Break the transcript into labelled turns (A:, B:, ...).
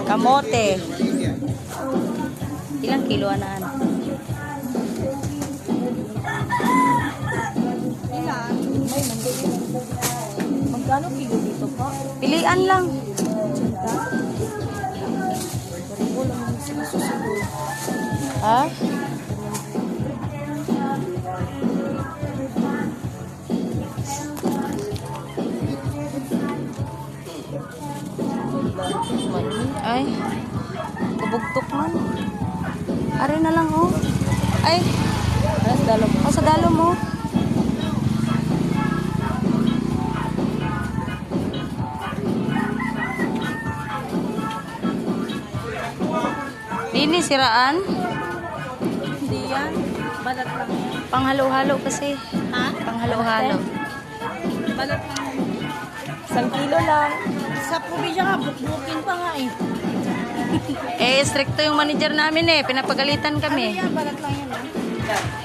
A: Kamote. Ilang kilo na?
B: Magkano kilo dito po?
A: Pilian lang. Ha? Ay, kabugtok man. Are na lang oh. Ay, sa dalo mo. Sa dalo mo. Dini siraan?
B: Hindi yan. Balat lang yan.
A: Panghalo-halo kasi.
B: Ha?
A: Panghalo-halo.
B: Balat lang yan. 1 kilo lang. Sa probinsya nga, bukbukin pa nga eh.
A: Eh, stricto yung manager namin eh. Pinapagalitan
B: Ano
A: kami.
B: yan? Balat lang yan ah.